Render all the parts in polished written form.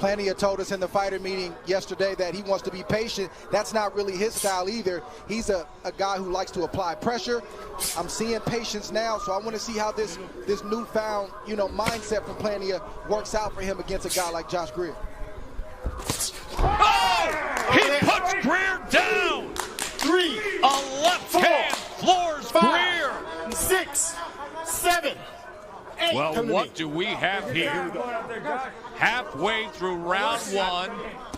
Plania told us in the fighter meeting yesterday that he wants to be patient. That's not really his style either. He's a guy who likes to apply pressure. I'm seeing patience now, so I want to see how this newfound, mindset from Plania works out for him against a guy like Josh Greer. Oh! He puts Greer down! 3, A left 4, hand floors 5, Greer! 6, 7, 8. Well, what do we have here? Halfway through round 1,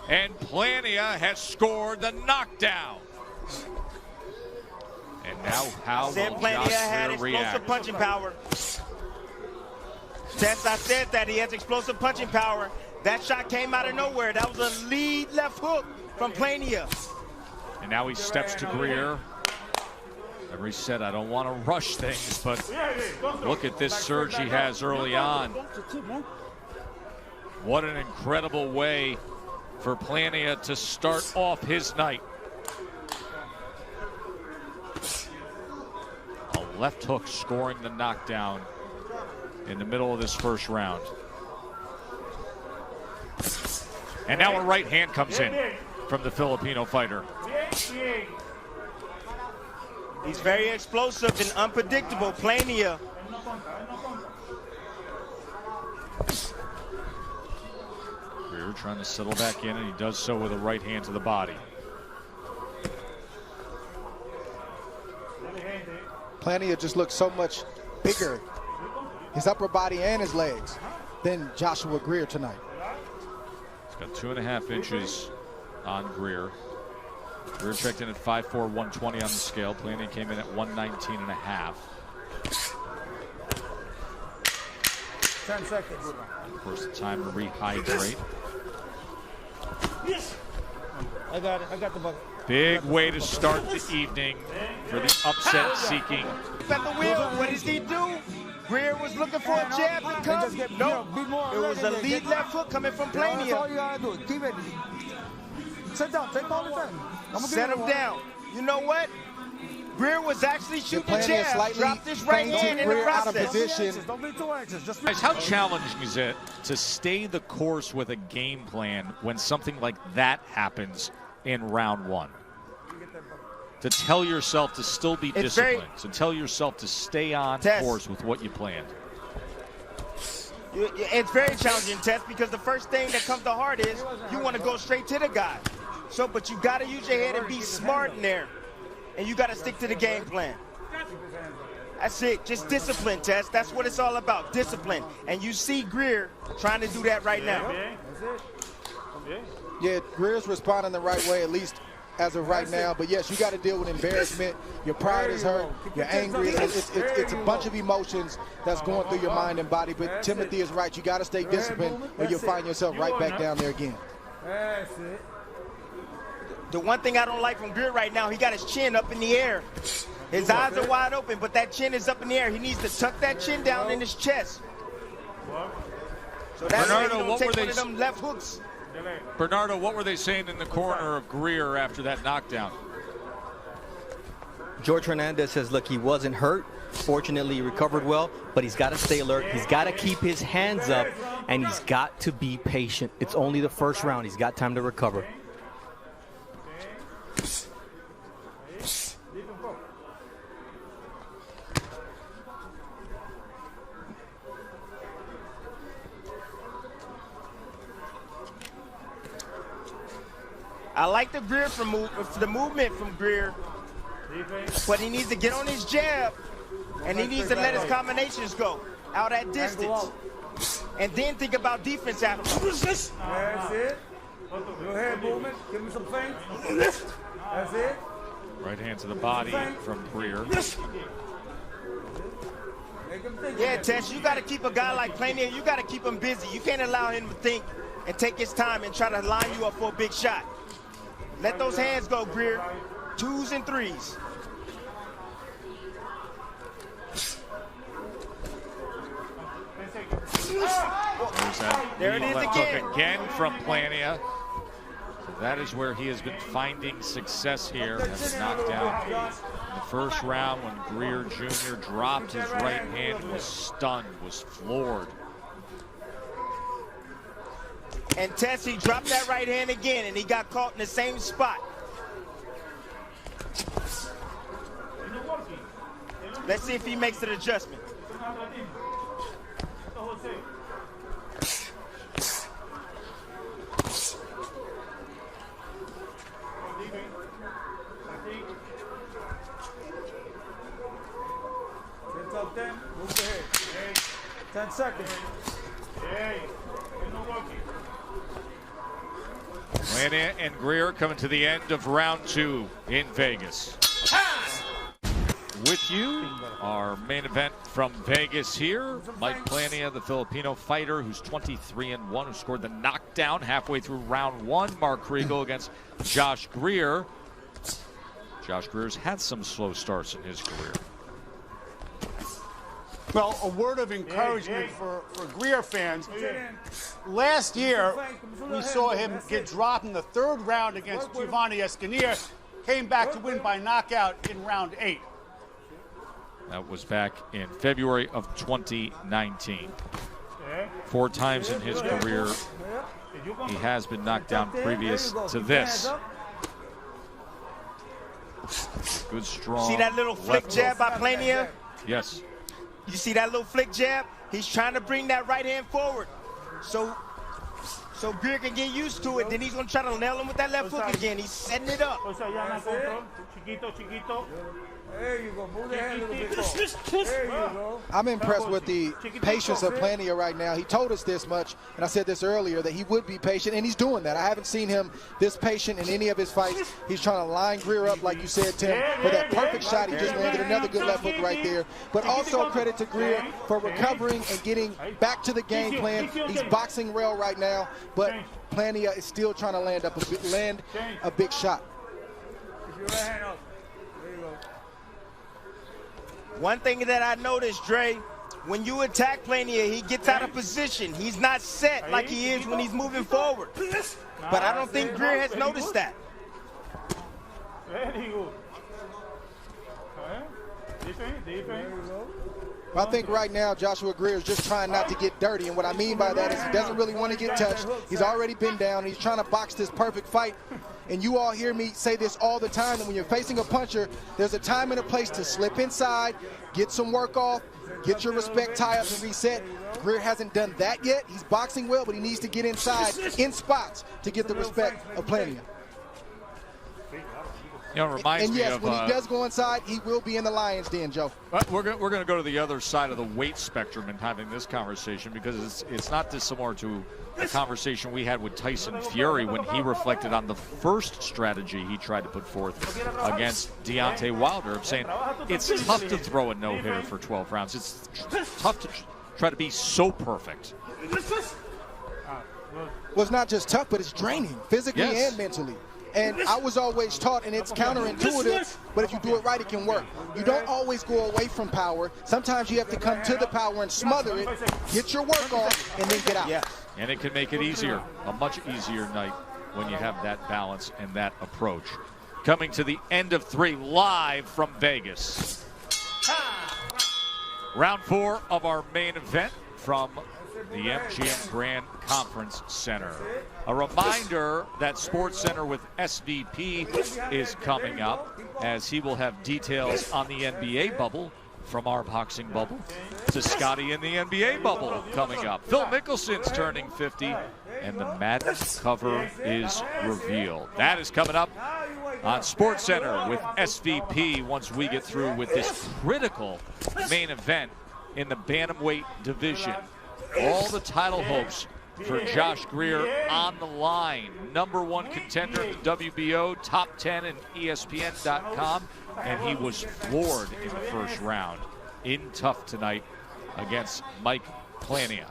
and Plania has scored the knockdown. And now how will Plania had Josh Greer explosive react? punching power. Tess, I said that he has explosive punching power. That shot came out of nowhere. That was a lead left hook from Plania. And now he steps to Greer. Remember, he said, I don't want to rush things, but look at this surge he has early on. What an incredible way for Plania to start off his night. A left hook scoring the knockdown in the middle of this first round. And now a right hand comes in from the Filipino fighter. He's very explosive and unpredictable. Plania. Greer trying to settle back in, and he does so with a right hand to the body. Plania just looks so much bigger, his upper body and his legs, than Joshua Greer tonight. He's got 2.5 inches on Greer. Greer checked in at 5'4", 120 on the scale. Plania came in at 119.5. 10 seconds. Of course, the time to rehydrate. I got it. I got the bucket. Big way to start the evening for the upset-seeking. At the wheel, what does he do? Greer was looking for a jab to come. No, it was a lead left hook coming from Plania. That's all you gotta do. Keep it. Sit down. Take all the time. Set him down. You know what? Greer was actually shooting Plania jabs. slightly Dropped his right hand in the Greer out of process. position. Don't be too anxious. Just Guys, how challenging is it to stay the course with a game plan when something like that happens in round 1? To tell yourself to still be disciplined, to tell yourself to stay on course with what you planned. It's very challenging, Tess, because the first thing that comes to heart is you want to go straight to the guy. So, but you got to use your head and be smart in there. And you got to stick to the game plan. That's it. Just discipline, Tess. That's what it's all about, discipline. And you see Greer trying to do that right now. Yeah, Greer's responding the right way, at least as of right now. But yes, you got to deal with embarrassment. Your pride is hurt. You're angry. It's a bunch of emotions that's going through your mind and body. But Timothy is right. You got to stay disciplined, or you'll find yourself right back down there again. That's it. The one thing I don't like from Greer right now, he got his chin up in the air. His eyes are wide open, but that chin is up in the air. He needs to tuck that chin down in his chest. So that's why he don't take one of them left hooks. Bernardo, what were they saying in the corner of Greer after that knockdown? George Hernandez says, look, he wasn't hurt. Fortunately, he recovered well, but he's got to stay alert. He's got to keep his hands up, and he's got to be patient. It's only the first round. He's got time to recover. I like the Greer the movement from Greer, but he needs to get on his jab, and he needs to let his combinations go out at distance, and then think about defense after. That's it. Your head movement. Give him some feint. That's it. Right hand to the body from Greer. Yeah, Tess, you got to keep a guy like Plania, you got to keep him busy. You can't allow him to think and take his time and try to line you up for a big shot. Let those hands go, Greer. 2s and 3s. There it is again. Again from Plania. So that is where he has been finding success here. That's a knockdown. In the first round when Greer Jr. dropped his right hand, was stunned, was floored. And Tess, he dropped that right hand again, and he got caught in the same spot. Let's see if he makes an adjustment. Up 10, move the head. 10 seconds. Plania and Greer coming to the end of round 2 in Vegas. With you, our main event from Vegas here, Mike Plania, the Filipino fighter who's 23-1, who scored the knockdown halfway through round 1. Mark Kriegel against Josh Greer. Josh Greer's had some slow starts in his career. Well, a word of encouragement for Greer fans. Last year, we saw him get dropped in the 3rd round against Giovanni Escanier, came back to win by knockout in round 8. That was back in February of 2019. 4 times in his career, he has been knocked down previous to this. Good, strong. See that little flick jab by Plania? Yes. You see that little flick jab? He's trying to bring that right hand forward. So Greer can get used to it. Then he's going to try to nail him with that left hook again. He's setting it up. There you go. Move the hand a little bit more. There you go. I'm impressed with the patience of Plania right now. He told us this much, and I said this earlier, that he would be patient, and he's doing that. I haven't seen him this patient in any of his fights. He's trying to line Greer up, like you said, Tim, with that perfect shot. He just landed another good left hook right there. But also credit to Greer for recovering and getting back to the game plan. He's boxing well right now, but Plania is still trying to land a big shot. Keep your right hand up. There you go. One thing that I noticed, Dre, when you attack Plania, he gets out of position. He's not set like he is when he's moving forward. But I don't think Greer has noticed that. Very good. I think right now Joshua Greer is just trying not to get dirty, and what I mean by that is he doesn't really want to get touched. He's already been down. He's trying to box this perfect fight. And you all hear me say this all the time, that when you're facing a puncher, there's a time and a place to slip inside, get some work off, get your respect tie up and reset. Greer hasn't done that yet. He's boxing well, but he needs to get inside in spots to get the respect of Plania. You know, it reminds and me yes, of, when he does go inside, he will be in the lion's den, Joe. We're going to go to the other side of the weight spectrum in having this conversation, because it's not dissimilar to a conversation we had with Tyson Fury when he reflected on the first strategy he tried to put forth against Deontay Wilder, of saying it's tough to throw a no-hitter for 12 rounds. It's tough to try to be so perfect. Well, it's not just tough, but it's draining physically and mentally. And I was always taught, and it's counterintuitive, but if you do it right, it can work. You don't always go away from power. Sometimes you have to come to the power and smother it, get your work off, and then get out. Yeah. And it can make it easier, a much easier night when you have that balance and that approach. Coming to the end of 3, live from Vegas. Round 4 of our main event from the MGM Grand Conference Center. A reminder that Sports Center with SVP is coming up, as he will have details on the NBA bubble, from our boxing bubble to Scotty in the NBA bubble coming up. Phil Mickelson's turning 50, and the Madden cover is revealed. That is coming up on Sports Center with SVP once we get through with this critical main event in the Bantamweight division. All the title hopes for Josh Greer on the line. #1 contender in the WBO, top 10 in ESPN.com, and he was floored in the first round. In tough tonight against Mike Plania.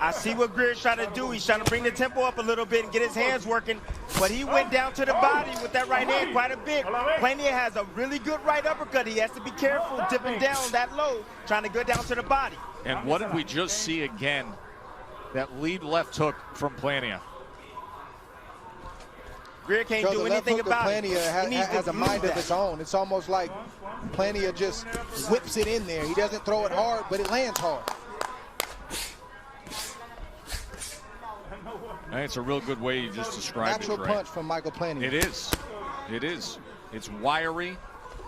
I see what Greer's trying to do. He's trying to bring the tempo up a little bit and get his hands working, but he went down to the body with that right hand quite a bit. Plania has a really good right uppercut. He has to be careful dipping down that low, trying to go down to the body. And what did we just see again? That lead left hook from Plania. Greer can't do anything about it. Plania has a mind of his own. It's almost like Plania just whips it in there. He doesn't throw it hard, but it lands hard. It's a real good way you just described Natural it, Dre. punch from Michael Plania. It is. It is. It's wiry,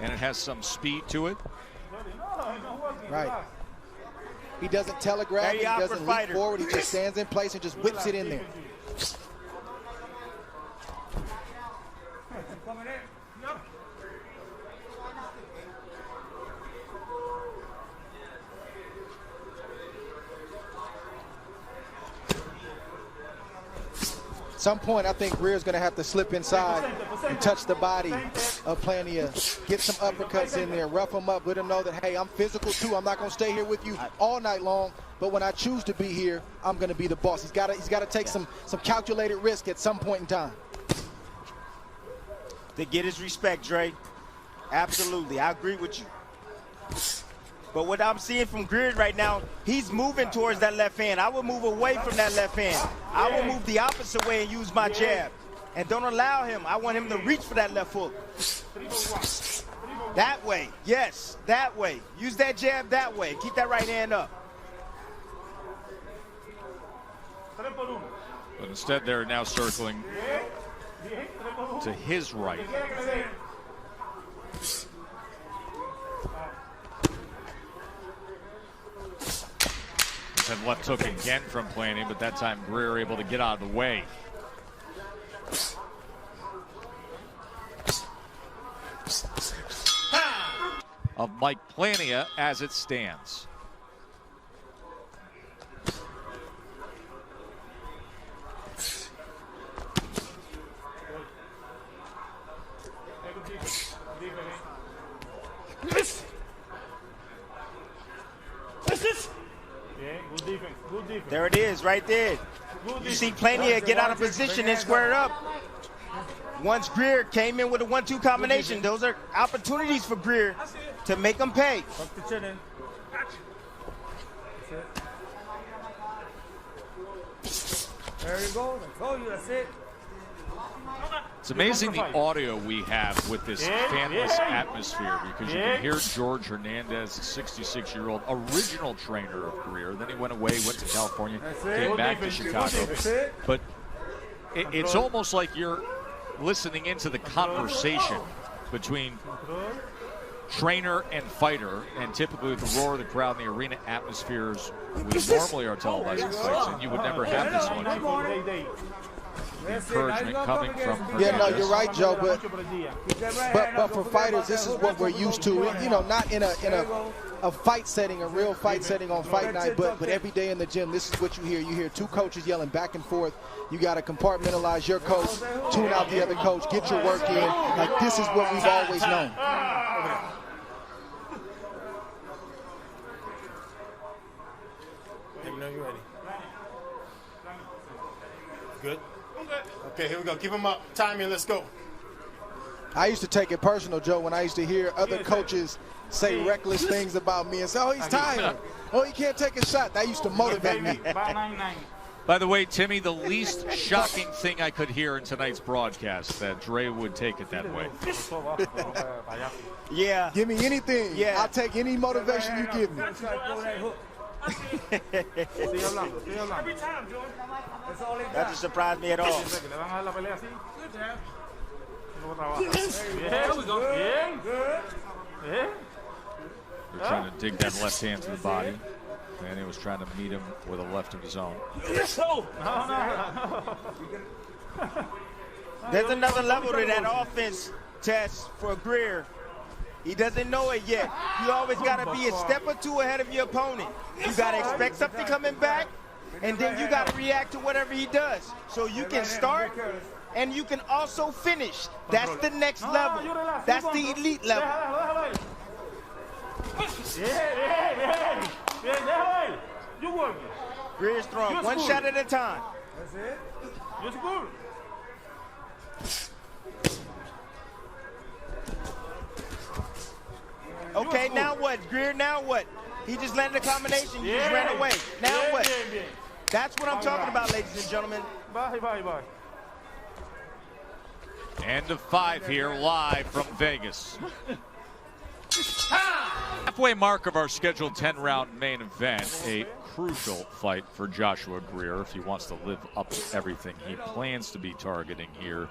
and it has some speed to it. Right. He doesn't telegraph. Very He doesn't awkward leap fighter. forward. He just stands in place and just whips it in there. At some point, I think Greer's going to have to slip inside and touch the body of Plania. Get some uppercuts in there, rough him up, let him know that, hey, I'm physical too. I'm not going to stay here with you all night long, but when I choose to be here, I'm going to be the boss. He's got to take some calculated risk at some point in time. To get his respect, Dre. Absolutely, I agree with you. But what I'm seeing from Greer right now, he's moving towards that left hand. I would move away from that left hand. I will move the opposite way and use my jab. And don't allow him. I want him to reach for that left hook. That way, yes, that way. Use that jab that way. Keep that right hand up. But instead, they're now circling to his right. And left hook again from Plania, but that time Greer able to get out of the way. Of Mike Plania as it stands. There it is, right there. You see Plania get out of position and square up. Once Greer came in with a 1-2 combination, those are opportunities for Greer to make him pay. There you go. I told you, that's it. It's amazing the audio we have with this fanless atmosphere, because you can hear George Hernandez, the 66-year-old original trainer of Greer. Then he went away, went to California, came back to Chicago. But it's almost like you're listening into the conversation between trainer and fighter, and typically with the roar of the crowd and the arena atmospheres we normally are televising fights, and you would never have this much encouragement coming from Hernandez. Yeah, no, you're right, Joe, but for fighters, this is what we're used to. You know, not in a fight setting, a real fight setting on fight night, but every day in the gym, this is what you hear. You hear two coaches yelling back and forth. You got to compartmentalize your coach, tune out the other coach, get your work in. Like, this is what we've always known. Let me know you're ready. Good? Okay, here we go. Keep him up. Timing, let's go. I used to take it personal, Joe, when I used to hear other coaches say reckless things about me and say, oh, he's tired. Oh, he can't take a shot. That used to motivate me. By the way, Timmy, the least shocking thing I could hear in tonight's broadcast, that Dre would take it that way. Yeah. Give me anything. Yeah. I'll take any motivation you give me. That just surprised me at all. They're trying to dig that left hand to the body. And he was trying to meet him with a left of his own. There's another level to that offense test for Greer. He doesn't know it yet. You always got to be a step or two ahead of your opponent. You got to expect something coming back, and then you got to react to whatever he does. So you can start, and you can also finish. That's the next level. That's the elite level. Greer's throwing one shot at a time. That's it. Just good. Okay, now what? Greer, now what? He just landed a combination. You just ran away. Now what? That's what I'm talking about, ladies and gentlemen. Bye. End of 5 here, live from Vegas. Halfway mark of our scheduled 10-round main event. A crucial fight for Joshua Greer if he wants to live up to everything he plans to be targeting here.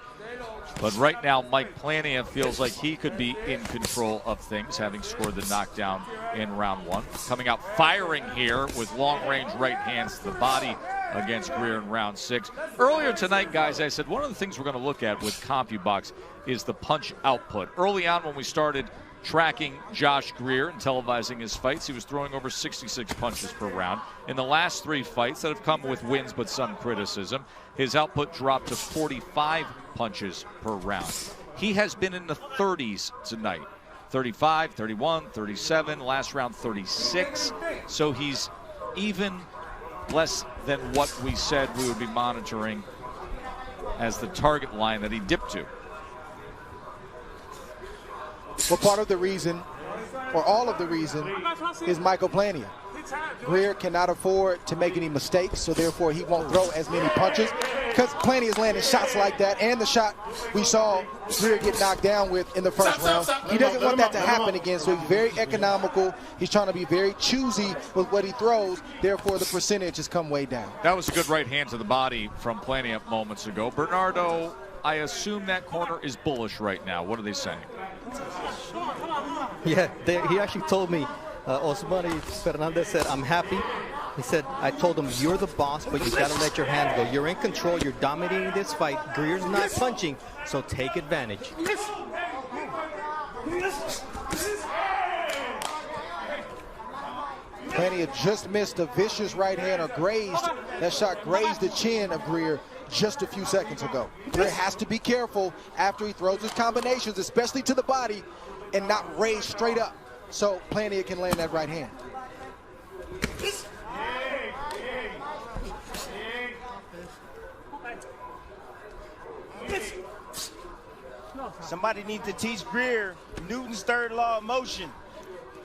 But right now, Mike Plania feels like he could be in control of things, having scored the knockdown in round 1. Coming out firing here with long-range right hands to the body against Greer in round 6. Earlier tonight, guys, I said one of the things we're going to look at with CompuBox is the punch output. Early on when we started tracking Josh Greer and televising his fights, he was throwing over 66 punches per round. In the last 3 fights that have come with wins but some criticism, his output dropped to 45 punches per round. He has been in the 30s tonight. 35, 31, 37, last round 36. So he's even less than what we said we would be monitoring as the target line that he dipped to. Well, part of the reason, or all of the reason, is Michael Plania. Greer cannot afford to make any mistakes, so therefore he won't throw as many punches, because Plania is landing shots like that, and the shot we saw Greer get knocked down with in the first round. He doesn't want that to happen again, so he's very economical. He's trying to be very choosy with what he throws, therefore the percentage has come way down. That was a good right hand to the body from Plania moments ago. Bernardo, I assume that corner is bullish right now. What are they saying? Yeah, he actually told me, Osmani Fernandez said, I'm happy. He said, I told him, you're the boss, but you got to let your hands go. You're in control. You're dominating this fight. Greer's not punching, so take advantage. Plania just missed a vicious right hand, or grazed. That shot grazed the chin of Greer just a few seconds ago. Greer has to be careful after he throws his combinations, especially to the body, and not raise straight up, so Plania can land that right hand. Somebody needs to teach Greer Newton's third law of motion.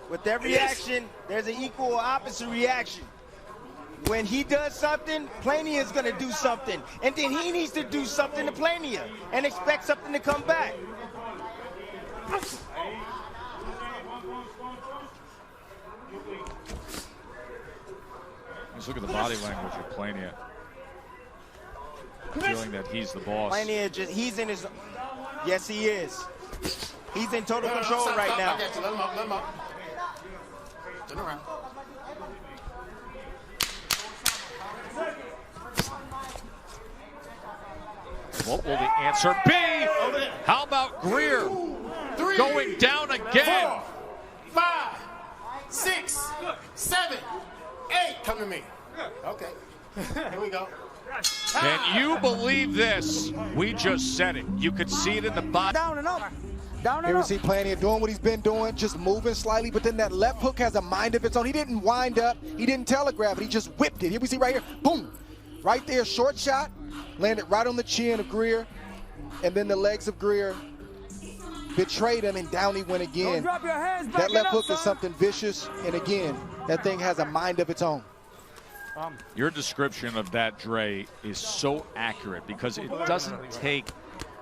With every action, there's an equal or opposite reaction. When he does something, Plania is going to do something. And then he needs to do something to Plania and expect something to come back. Let's look at the body language of Plania. Feeling that he's the boss. Plania, he's in his... Yes, he is. He's in total control right now. I got you. Let him up, let him up. Turn around. What will the answer be? How about Greer going down again? 4, 5, 6, 7, 8. Come to me. Okay. Here we go. Can you believe this? We just said it. You could see it in the body. Down and up. Down and Here we up. see Plania doing what he's been doing, just moving slightly, but then that left hook has a mind of its own. He didn't wind up, he didn't telegraph it, he just whipped it. Here we see right here, boom. Right there, short shot, landed right on the chin of Greer, and then the legs of Greer betrayed him, and down he went again. Don't drop your hands, back That left it up, hook is son. something vicious, and again, that thing has a mind of its own. Your description of that, Dre, is so accurate because it doesn't take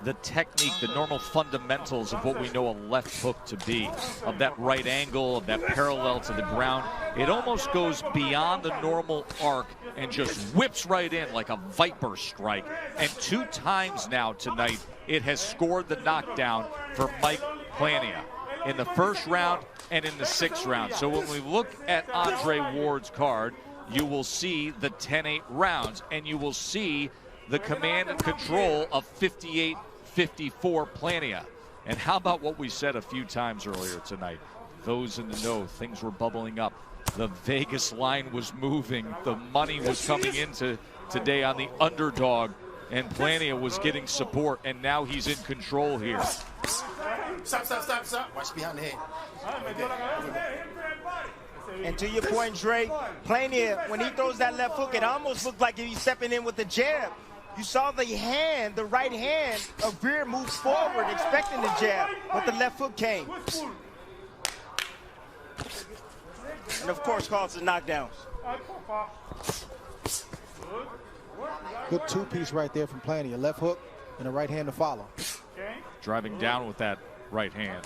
the technique, the normal fundamentals of what we know a left hook to be, of that right angle, of that parallel to the ground. It almost goes beyond the normal arc and just whips right in like a viper strike. And 2 times now tonight, it has scored the knockdown for Mike Plania in the first round and in the 6th round. So when we look at Andre Ward's card, you will see the 10-8 rounds, and you will see the command and control of 58-54 Plania. And how about what we said a few times earlier tonight? Those in the know, things were bubbling up. The Vegas line was moving. The money was coming into today on the underdog, and Plania was getting support, and now he's in control here. Stop, stop, stop, stop. Watch behind the head. And to your point, Dre, Plania, when he throws that left hook, it almost looked like he's stepping in with the jab. You saw the hand, the right hand of Greer move forward, expecting the jab, but the left hook came. And of course, calls the knockdowns. Good 2-piece right there from Plania. Left hook and a right hand to follow. Driving down with that right hand.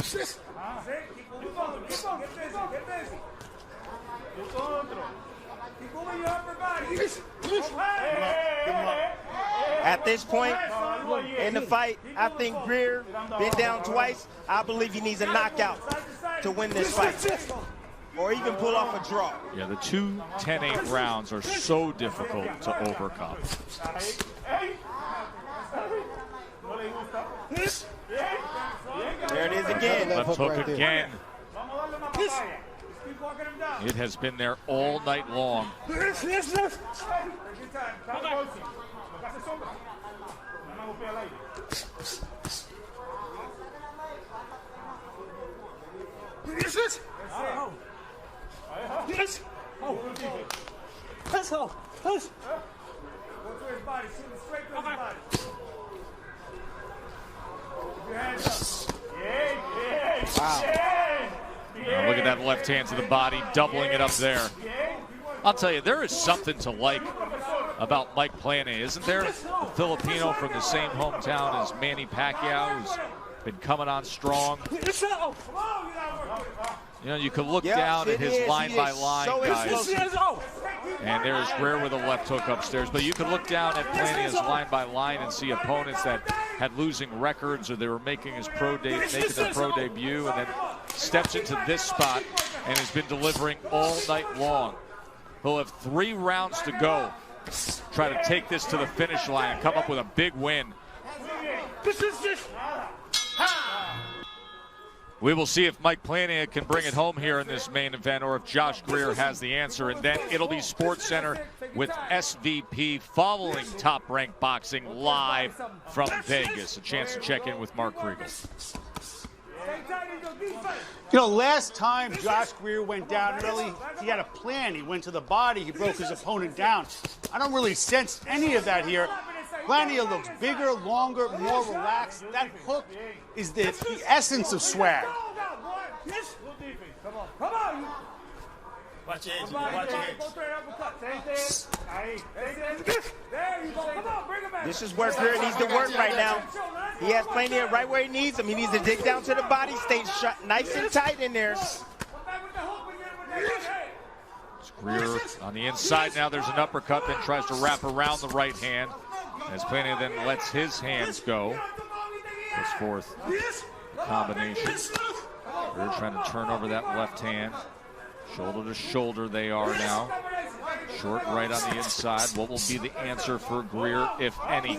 At this point in the fight, I think Greer been down twice. I believe he needs a knockout to win this fight, or even pull off a draw. Yeah, the two 10-8 rounds are so difficult to overcome. There it is again. Left hook again. It has been there all night long. Wow. Now look at that left hand to the body, doubling it up there. I'll tell you, there is something to like about Mike Plania, isn't there? The Filipino from the same hometown as Manny Pacquiao, who's been coming on strong. You know, you could look down at his line-by-line guys, and there's Greer with a left hook upstairs. But you could look down at Plania's line-by-line and see opponents that had losing records, or they were making their pro debut, and then steps into this spot and has been delivering all night long. He'll have 3 rounds to go. Try to take this to the finish line and come up with a big win. We will see if Mike Plania can bring it home here in this main event, or if Josh Greer has the answer. And then it'll be SportsCenter with SVP following Top Rank Boxing live from Vegas. A chance to check in with Mark Kriegel. You know, last time Josh Greer went down early, he had a plan. He went to the body. He broke his opponent down. I don't really sense any of that here. Plania looks bigger, longer, more relaxed. That hook is the essence of swag. Watch your edge. Watch your edge. This is where Greer needs to work right now. He has Plania right where he needs him. He needs to dig down to the body, stay nice and tight in there. It's Greer on the inside now. There's an uppercut, then tries to wrap around the right hand, as Plania then lets his hands go. Goes forth combination. Greer trying to turn over that left hand. Shoulder to shoulder they are now. Short right on the inside. What will be the answer for Greer, if any?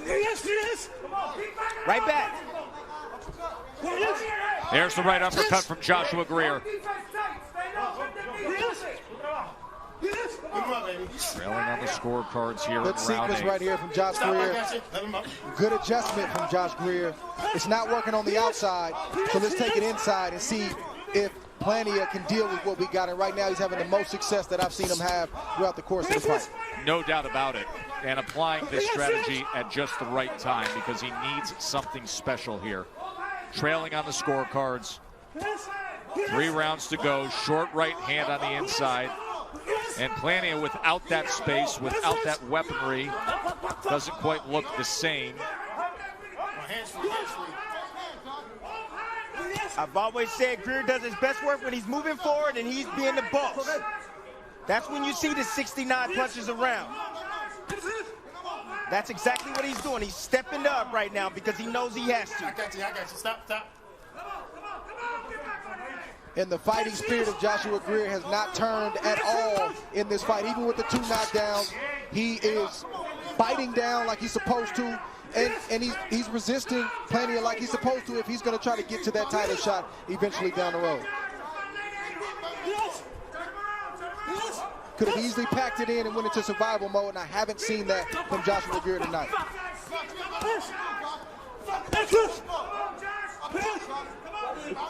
Right back. There's the right uppercut from Joshua Greer. Trailing on the scorecards here. Good sequence right here from Josh Greer. Good adjustment from Josh Greer. It's not working on the outside, so let's take it inside and see if Plania can deal with what we got. And right now he's having the most success that I've seen him have throughout the course of the fight. No doubt about it. And applying this strategy at just the right time, because he needs something special here. Trailing on the scorecards. 3 rounds to go. Short right hand on the inside. And Plania, without that space, without that weaponry, doesn't quite look the same. I've always said Greer does his best work when he's moving forward and he's being the boss. That's when you see the 69 punches around. That's exactly what he's doing. He's stepping up right now because he knows he has to. I got you. Stop. And the fighting spirit of Joshua Greer has not turned at all in this fight. Even with the 2 knockdowns, he is biting down like he's supposed to. And he's resisting Plania like he's supposed to if he's going to try to get to that title shot eventually down the road. Could have easily packed it in and went into survival mode, and I haven't seen that from Joshua Greer tonight.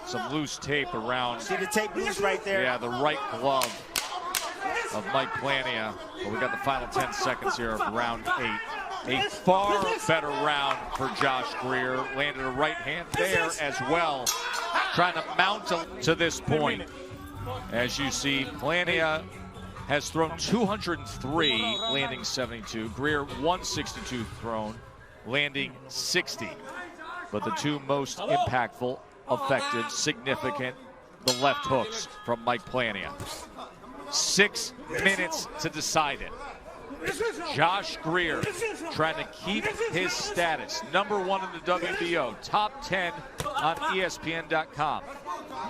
Some loose tape around. See the tape loose right there? Yeah, the right glove of Mike Plania. But we got the final 10 seconds here of round 8. A far better round for Josh Greer. Landed a right hand there as well. Trying to mount to this point. As you see, Plania has thrown 203, landing 72. Greer 162 thrown, landing 60. But the 2 most impactful, effective, significant, the left hooks from Mike Plania. 6 minutes to decide it. Josh Greer trying to keep his status. #1 in the WBO, top 10 on ESPN.com.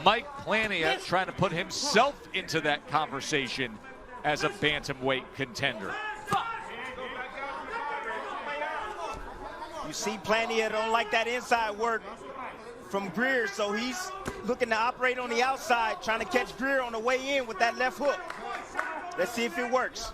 Mike Plania trying to put himself into that conversation as a bantamweight contender. You see Plania don't like that inside work from Greer, so he's looking to operate on the outside, trying to catch Greer on the way in with that left hook. Let's see if it works.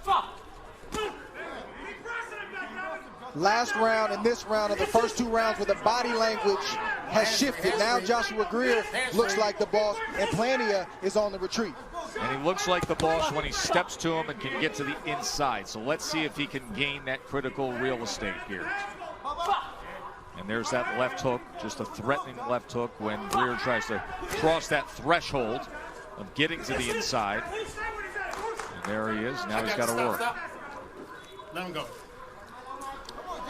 Last round and this round are the first 2 rounds where the body language has shifted. Now Joshua Greer looks like the boss, and Plania is on the retreat. And he looks like the boss when he steps to him and can get to the inside. So let's see if he can gain that critical real estate here. And there's that left hook, just a threatening left hook when Greer tries to cross that threshold of getting to the inside. And there he is. Now he's got to work. Let him go.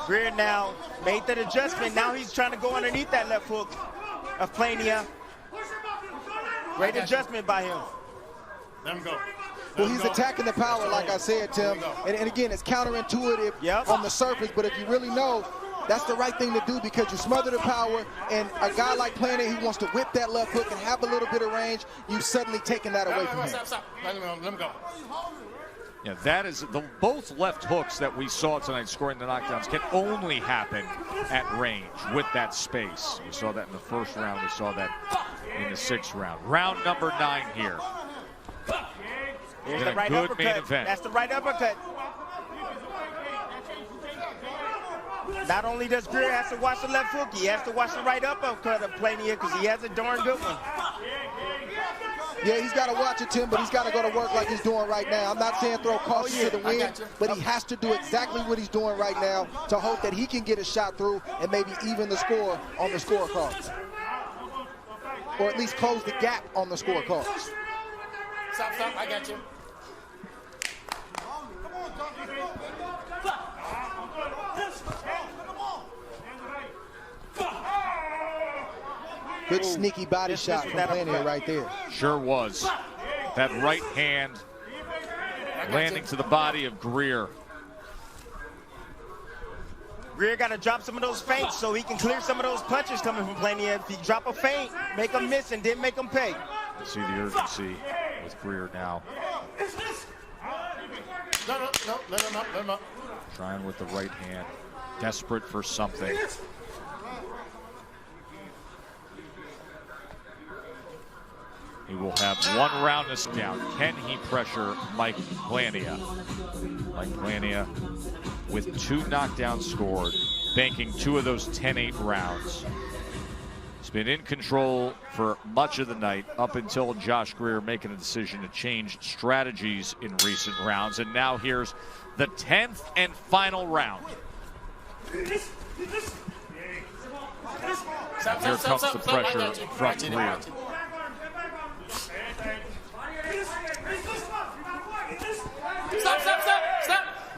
Greer now made that adjustment. Now he's trying to go underneath that left hook of Plania. Great adjustment by him. Let him go. Well, he's attacking the power, like I said, Tim. And again, it's counterintuitive on the surface, but if you really know, that's the right thing to do because you smother the power, and a guy like Plania, he wants to whip that left hook and have a little bit of range. You've suddenly taken that away from him. Stop. Let him go. Yeah, that is both left hooks that we saw tonight scoring the knockdowns can only happen at range with that space. We saw that in the first round. We saw that in the 6th round. Round number 9 here. Here's the right uppercut. Main event. That's the right uppercut. Not only does Greer have to watch the left hook, he has to watch the right uppercut of Plania because he has a darn good one. Yeah, he's got to watch it, Tim, but he's got to go to work like he's doing right now. I'm not saying throw caution to the wind, but he has to do exactly what he's doing right now to hope that he can get a shot through and maybe even the score on the scorecard. Or at least close the gap on the scorecard. Stop. I got you. Good sneaky body shot from Plania right there. Sure was. That right hand landing to the body of Greer. Greer got to drop some of those feints so he can clear some of those punches coming from Plania. If he drop a feint, make him miss and then make him pay. You see the urgency with Greer now. No, let him up. Trying with the right hand. Desperate for something. He will have 1 round to down. Can he pressure Mike Plania? Mike Plania with 2 knockdowns scored, banking 2 of those 10-8 rounds. He's been in control for much of the night up until Josh Greer making a decision to change strategies in recent rounds. And now here's the 10th and final round. Here comes the pressure from Greer. Stop.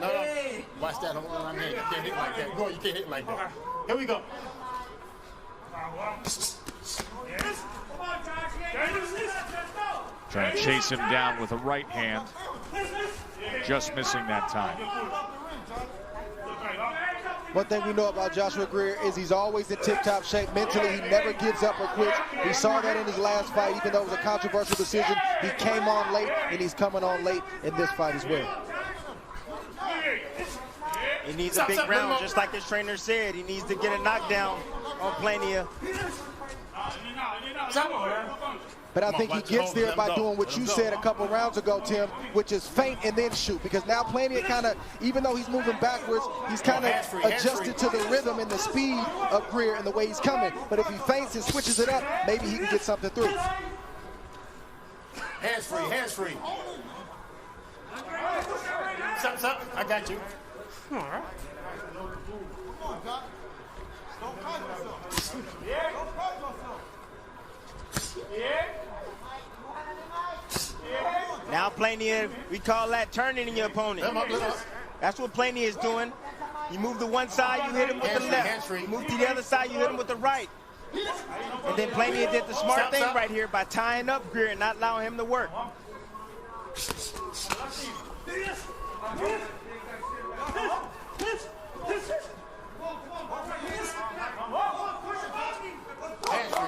No. Watch that. Hold on. You can't hit like that. Boy, you can't hit like that. Here we go. Trying to chase him down with a right hand. Just missing that time. One thing we know about Joshua Greer is he's always in tip-top shape. Mentally, he never gives up or quits. We saw that in his last fight, even though it was a controversial decision. He came on late, and he's coming on late in this fight as well. He needs a big round, just like his trainer said. He needs to get a knockdown on Plania. But I think he gets there by doing what you said a couple rounds ago, Tim, which is feint and then shoot. Because now Plania kind of, even though he's moving backwards, he's kind of adjusted to the rhythm and the speed of Greer and the way he's coming. But if he feints and switches it up, maybe he can get something through. Hands free. Stop. I got you. All right. Now Plania, we call that turning your opponent. That's what Plania is doing. You move to one side, you hit him with the left. You move to the other side, you hit him with the right. And then Plania did the smart thing right here by tying up Greer and not allowing him to work.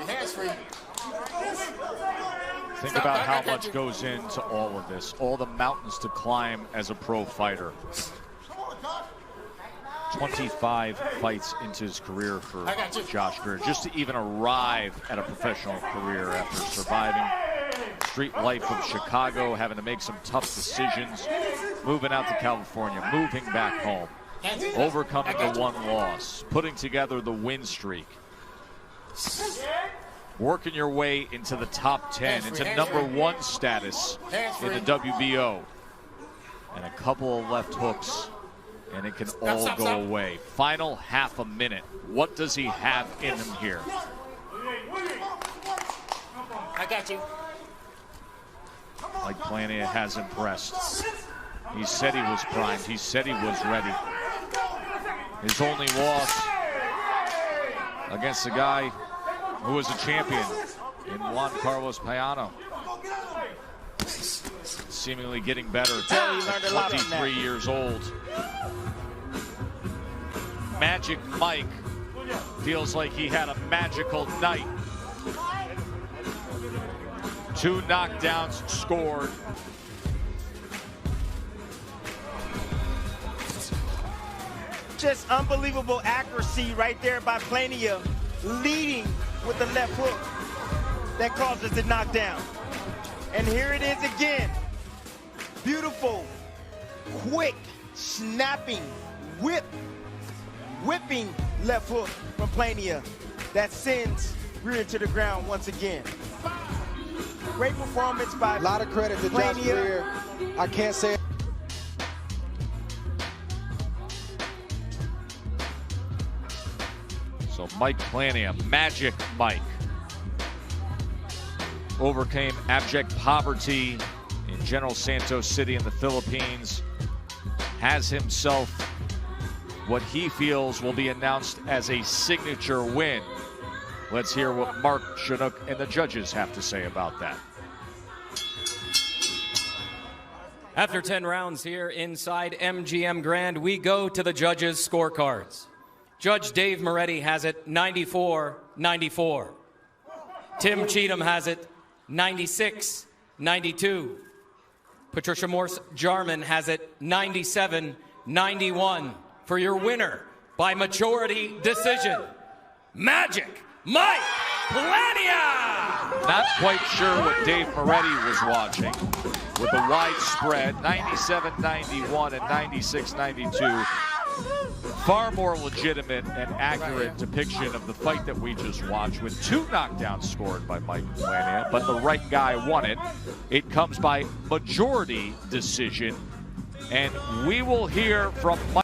Hands-free. Think about how much goes into all of this, all the mountains to climb as a pro fighter. 25 fights into his career for Josh Greer, just to even arrive at a professional career after surviving street life of Chicago, having to make some tough decisions, moving out to California, moving back home, overcoming the one loss, putting together the win streak, working your way into the top 10, into #1 status in the WBO, and a couple of left hooks, and it can all go away. Final half a minute. What does he have in him here? I got you. Like Plania has impressed. He said he was primed. He said he was ready. His only loss against a guy who was a champion in Juan Carlos Payano. Seemingly getting better at 23 years old. Magic Mike feels like he had a magical night. 2 knockdowns scored. Just unbelievable accuracy right there by Plania, leading with the left hook that causes the knockdown. And here it is again. Beautiful, quick, snapping, whipping left hook from Plania that sends Greer to the ground once again. Great performance by a lot of credit to Josh Greer. I can't say it. So Mike Plania, Magic Mike, overcame abject poverty in General Santos City in the Philippines, has himself what he feels will be announced as a signature win. Let's hear what Mark Chinook and the judges have to say about that. After 10 rounds here inside MGM Grand, we go to the judges' scorecards. Judge Dave Moretti has it 94-94. Tim Cheatham has it 96-92. Patricia Morse-Jarman has it 97-91 for your winner by majority decision, Magic Mike Plania! Not quite sure what Dave Moretti was watching with the wide spread, 97-91 and 96-92. Far more legitimate and accurate depiction of the fight that we just watched, with 2 knockdowns scored by Mike Plania, but the right guy won it. It comes by majority decision, and we will hear from Mike.